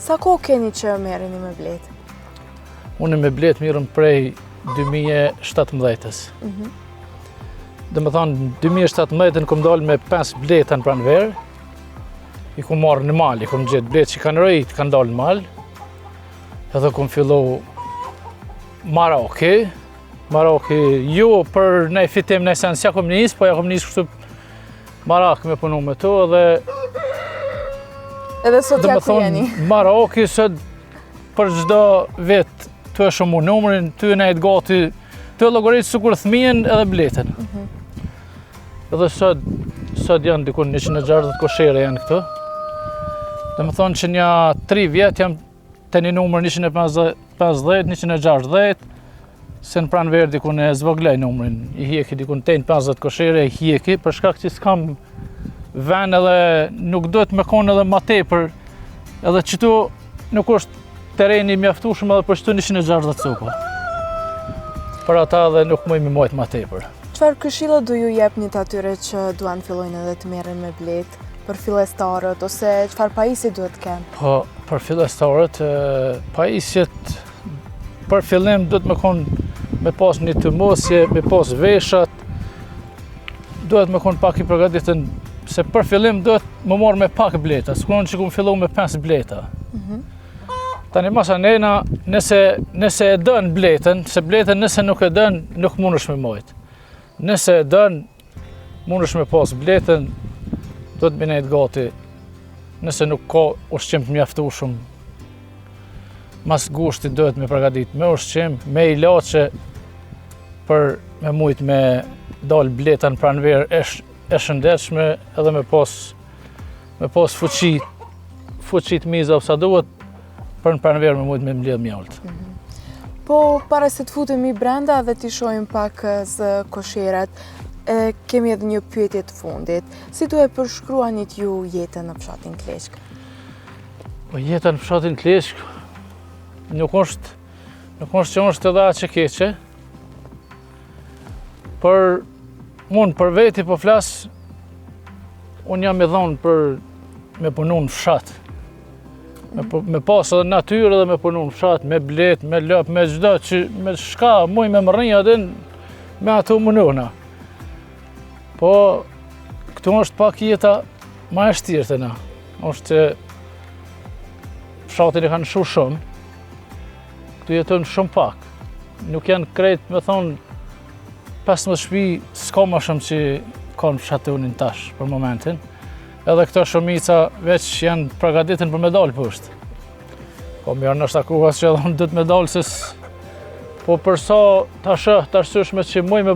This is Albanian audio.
Sa kohë keni që merreni me bletë? Unë me bletë mirëm prej 2017-ës. Dhe më thonë, 2017-ën kom dalë me 5 bleta në pranverë, i kom marrë në mal, i kom gjetë bletë që kanë rëjt, kanë dalë në mal, edhe kom fillu Maroki jo për nej fitim në esenë, s'ja kom njësë, po ja kom njësë kështu Marak me punu me to, edhe sot ja ku jeni? Maroki sot për çdo vit të e shumë numrin, ty e nejtë gati, ty e logaritë sikur thmijen edhe bletën. Edhe sot janë dikun 160 koshere janë këtu. Dhe më thonë që një 3 vjet jam të një numër 150, 160, se në pranverë dikun e zvoglej numrin. I hjeki dikun 50 koshere, i hjeki, për shkak që s'kam ven edhe nuk duhet me konë edhe ma tepër, edhe qëtu nuk është tereni mjaftueshëm edhe për qëtu 160 cupa. Për ata edhe nuk muj me mojt ma tepër. Çfarë këshilla do ju jepni atyre që duan fillojnë edhe të merren me bletë, për fillestarët, ose çfarë pajisje duhet kenë? Po, për fillestarët, pajisjet për fillim duhet me konë me pas një të mosje, me pas veshat, duhet me konë pak i përgatitën, se për fillim duhet më marrë me pak bleta, s'konë që kumë fillu me 5 bleta. Tani masa nena, nëse e dën bletën, se bletën nëse nuk e dën, nuk mundesh me mojt. Nëse e dën, mundesh me pas bletën, do të binejt gati, nëse nuk ka ushqim të mjaftueshëm. Mas gushtit duhet me përgatit me ushqim, me ilaçe për me mujt me dal bleta në pranverë e shëndetshme edhe me pas fuqit miza sa duhet për në pranverë me mujt me mbledh mjalt. Po, para se të futemi brenda dhe t'i shohim pak zë kosherat, kemi edhe një pyetje të fundit. Si do e përshkruanit ju jetën në fshatin Kleçk? Po jeta në fshatin Kleçk nuk është që është edhe aq e keqe. Për veti po flas, unë jam i dhonë për me punu në fshat. Me pas edhe natyrë edhe me punu në fshat, me blet, me lop, me çdo që me shka, muj me më rrinja dhe me ato mununa. Po, këtu është pak jeta ma e shtirë të na. është që fshatin e kanë shumë, këtu jetojnë shumë pak. Nuk janë krejt, me thonë, 15 shtëpi s'ka ma shumë që kanë fshatunin tash për momentin. Edhe këto shumica veç janë përgatitur për me dalë poshtë. Po mirë nështë akuas që edhe unë dhëtë me dalë, po përsa ta shoh, ta arsyeshme që muj me